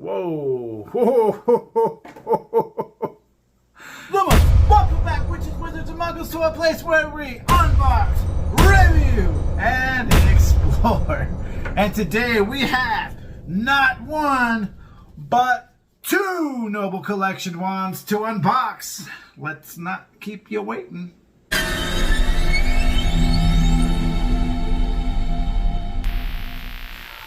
Whoa. Whoa. Welcome back, witches, wizards, and muggles, to a place where we unbox, review, and explore. And today we have not one, but two Noble Collection wands to unbox. Let's not keep you waiting.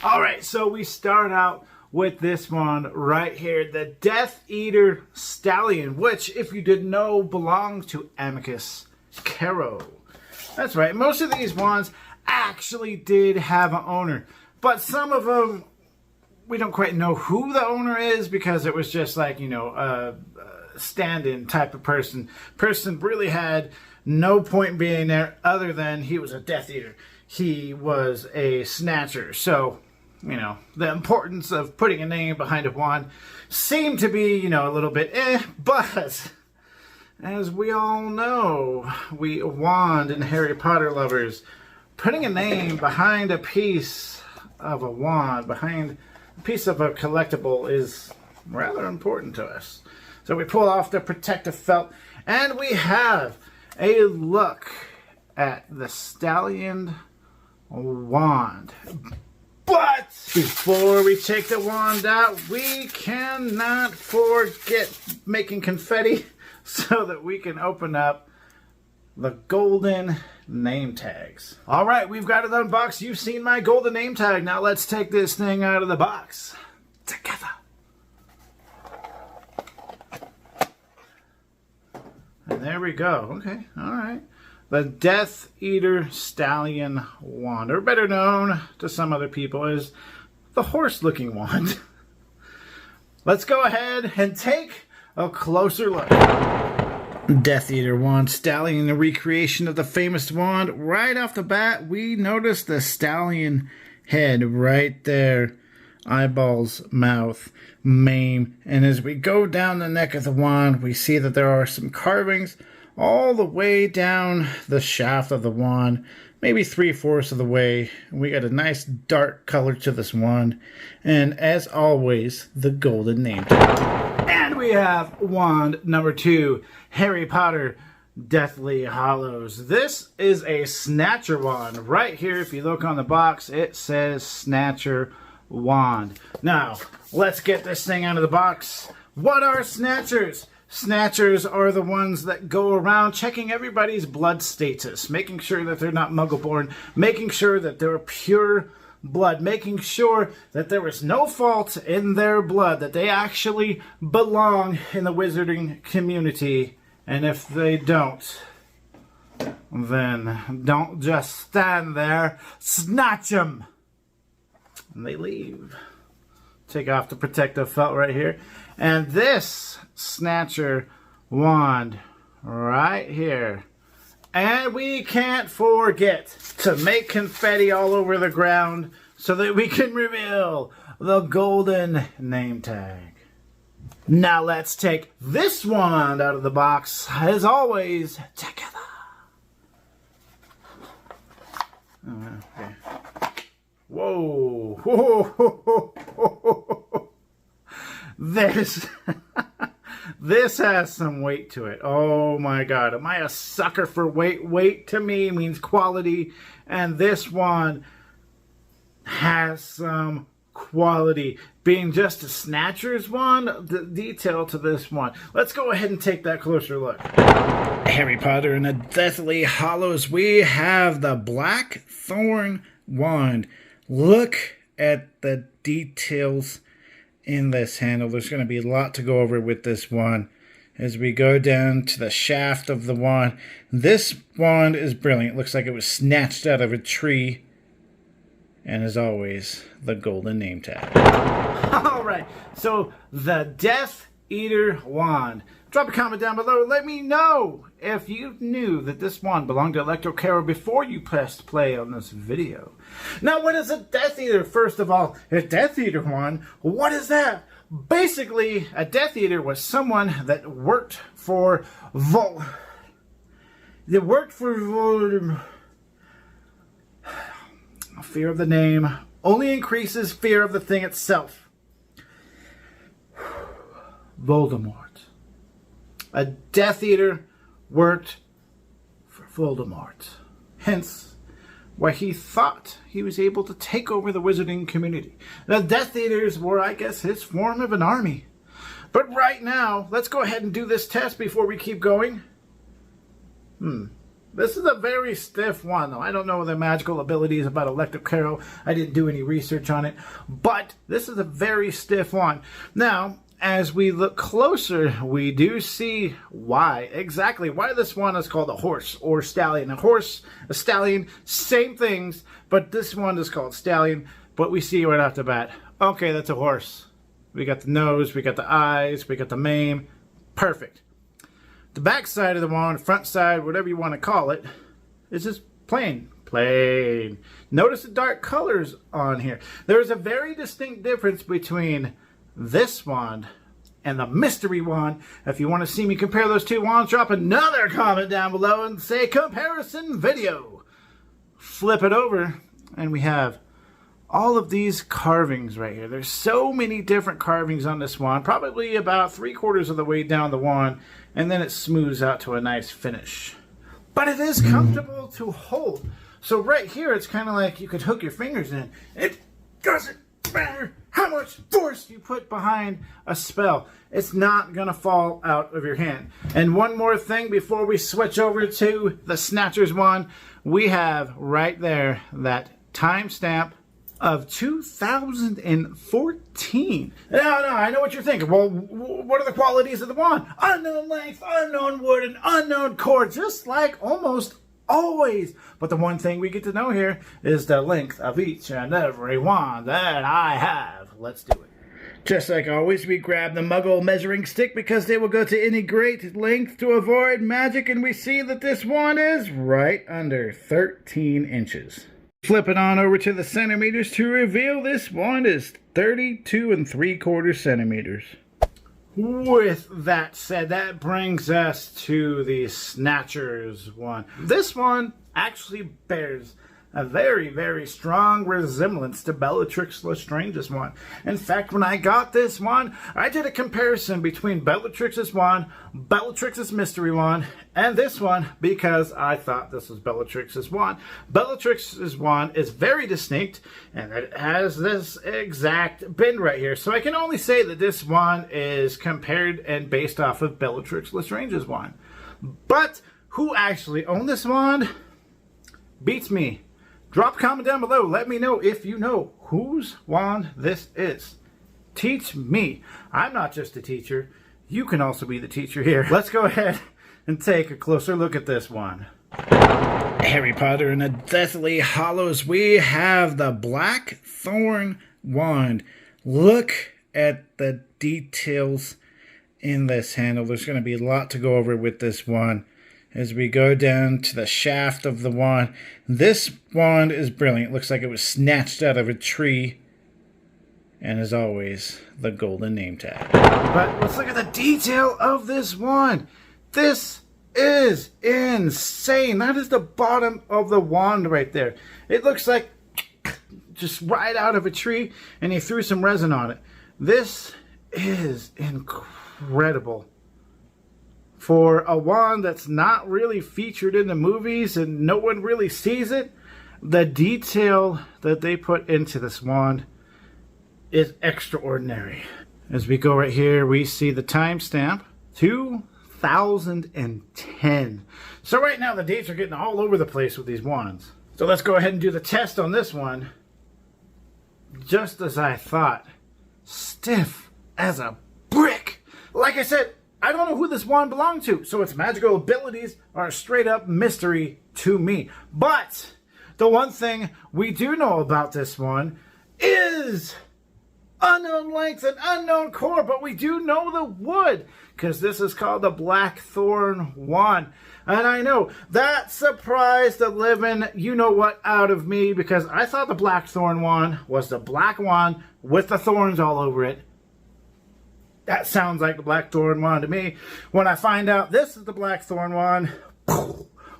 Alright, so we start out with this one right here, the Eater Stallion, which, if you didn't know, belongs to Amicus Caro. That's right, most of these wands actually did have an owner, but some of them, we don't quite know who the owner is because it was just like, you know, a stand-in type of person. Person really had no point being there other than he was a Death Eater. He was a Snatcher, so you know, the importance of putting a name behind a wand seemed to be, you know, a little bit but as we all know, we wand and Harry Potter lovers, putting a name behind a piece of a wand, behind a piece of a collectible is rather important to us. So we pull off the protective felt and we have a look at the Stallion Wand. But before we take the wand out, we cannot forget making confetti so that we can open up the golden name tags. All right, we've got it unboxed. You've seen my golden name tag. Now let's take this thing out of the box together. And there we go. Okay, all right. The Eater Stallion Wand, or better known to some other people as the horse-looking wand. Let's go ahead and take a closer look. Eater Wand Stallion, the recreation of the famous wand. Right off the bat, we notice the stallion head right there. Eyeballs, mouth, mane. And as we go down the neck of the wand, we see that there are some carvings all the way down the shaft of the wand, maybe 3/4 of the way. We got a nice dark color to this wand, and as always, the golden name tag. And we have wand number 2, Harry Potter Deathly Hallows. This is a Snatcher Wand. Right here, if you look on the box, it says Snatcher Wand. Now, let's get this thing out of the box. What are Snatchers? Snatchers are the ones that go around checking everybody's blood status, making sure that they're not muggle-born, making sure that they're pure blood, making sure that there is no fault in their blood, that they actually belong in the wizarding community. And if they don't, then don't just stand there, snatch them! And they leave. Take off the protective felt right here. And this Snatcher Wand right here. And we can't forget to make confetti all over the ground so that we can reveal the golden name tag. Now let's take this wand out of the box, as always, together. Okay. Whoa. Whoa. This has some weight to it. Oh my god. Am I a sucker for weight? Weight to me means quality. And this one has some quality. Being just a Snatcher's wand, the detail to this one. Let's go ahead and take that closer look. Harry Potter and the Deathly Hallows. We have the Blackthorn wand. Look at the details in this handle. There's going to be a lot to go over with this wand as we go down to the shaft of the wand. This wand is brilliant. It looks like it was snatched out of a tree. And as always, the golden name tag. Alright, so the Death Eater Wand. Drop a comment down below. Let me know if you knew that this wand belonged to Electro Caro before you pressed play on this video. Now, what is a Death Eater? First of all, a Death Eater wand, what is that? Basically, a Death Eater was someone that worked for fear of the name only increases fear of the thing itself. Voldemort. A Death Eater worked for Voldemort. Hence, why he thought he was able to take over the wizarding community. The Death Eaters were, I guess, his form of an army. But right now, let's go ahead and do this test before we keep going. This is a very stiff one, though. I don't know the magical abilities about Electric Arrow. I didn't do any research on it. But this is a very stiff one. Now, as we look closer, we do see why this one is called a horse or stallion. A horse, a stallion, same things, but this one is called stallion. But we see right off the bat, okay, that's a horse. We got the nose, we got the eyes, we got the mane. Perfect. The back side of the wand, front side, whatever you want to call it, is just plain. Plain. Notice the dark colors on here. There is a very distinct difference between this wand and the Mystery Wand. If you want to see me compare those two wands, drop another comment down below and say comparison video. Flip it over and we have all of these carvings right here. There's so many different carvings on this wand, probably about 3/4 of the way down the wand, and then it smooths out to a nice finish. But it is comfortable to hold. So right here, it's kind of like you could hook your fingers in. It doesn't matter how much force you put behind a spell. It's not going to fall out of your hand. And one more thing before we switch over to the Snatchers wand, we have right there that timestamp of 2014. Now, I know what you're thinking. Well, what are the qualities of the wand? Unknown length, unknown wood, and unknown core, just like almost always. But the one thing we get to know here is the length of each and every wand that I have. Let's do it. Just like always, we grab the Muggle measuring stick because they will go to any great length to avoid magic, and we see that this wand is right under 13 inches. Flip it on over to the centimeters to reveal this wand is 32 3/4 centimeters. With that said, that brings us to the Snatchers one. This one actually bears a very, very strong resemblance to Bellitrix Lestrange's wand. In fact, when I got this wand, I did a comparison between Bellatrix's wand, Bellatrix's Mystery Wand, and this one because I thought this was Bellatrix's wand. Bellatrix's wand is very distinct, and it has this exact bend right here. So I can only say that this wand is compared and based off of Bellatrix Lestrange's wand. But who actually owned this wand? Beats me. Drop a comment down below. Let me know if you know whose wand this is. Teach me. I'm not just a teacher. You can also be the teacher here. Let's go ahead and take a closer look at this one. Harry Potter and the Deathly Hallows. We have the Blackthorn wand. Look at the details in this handle. There's going to be a lot to go over with this wand. As we go down to the shaft of the wand, this wand is brilliant. It looks like it was snatched out of a tree. And as always, the golden name tag. But let's look at the detail of this wand. This is insane. That is the bottom of the wand right there. It looks like just right out of a tree and he threw some resin on it. This is incredible. For a wand that's not really featured in the movies and no one really sees it, the detail that they put into this wand is extraordinary. As we go right here, we see the timestamp, 2010. So right now the dates are getting all over the place with these wands. So let's go ahead and do the test on this one. Just as I thought, stiff as a brick. Like I said, I don't know who this wand belonged to, so its magical abilities are a straight up mystery to me. But the one thing we do know about this one is unknown length and unknown core, but we do know the wood because this is called the Blackthorn wand. And I know that surprised the living you-know-what out of me because I thought the Blackthorn wand was the black wand with the thorns all over it. That sounds like the Blackthorn wand to me. When I find out this is the Blackthorn wand,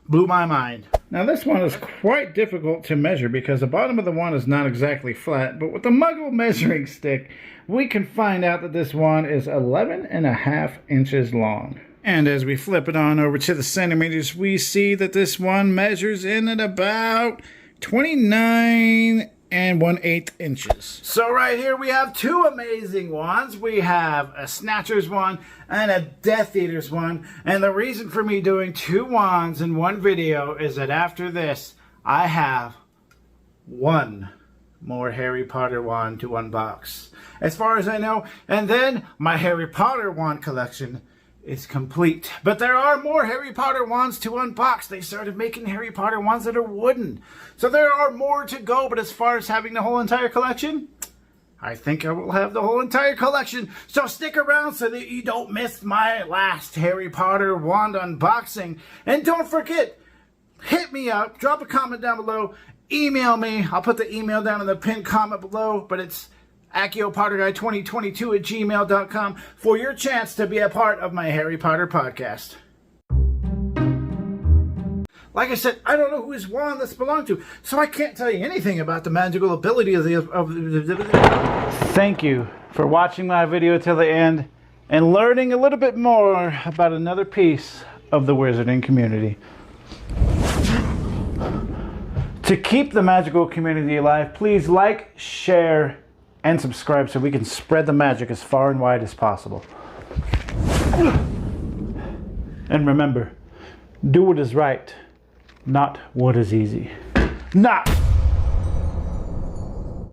blew my mind. Now this one is quite difficult to measure because the bottom of the wand is not exactly flat, but with the Muggle measuring stick, we can find out that this wand is 11.5 inches long. And as we flip it on over to the centimeters, we see that this one measures in at about 29 1/8 inches. So right here we have two amazing wands. We have a Snatcher's wand and a Death Eater's wand. And the reason for me doing two wands in one video is that after this, I have one more Harry Potter wand to unbox, as far as I know. And then my Harry Potter wand collection is complete. But there are more Harry Potter wands to unbox. They started making Harry Potter wands that are wooden. So there are more to go, but as far as having the whole entire collection, I think I will have the whole entire collection. So stick around so that you don't miss my last Harry Potter wand unboxing. And don't forget, hit me up, drop a comment down below, email me. I'll put the email down in the pinned comment below, but it's AkioPotterGuy2022@gmail.com for your chance to be a part of my Harry Potter podcast. Like I said, I don't know whose wand this belonged to, so I can't tell you anything about the magical ability of the... Thank you for watching my video till the end and learning a little bit more about another piece of the wizarding community. To keep the magical community alive, please like, share, and subscribe so we can spread the magic as far and wide as possible. And remember, do what is right, not what is easy. Not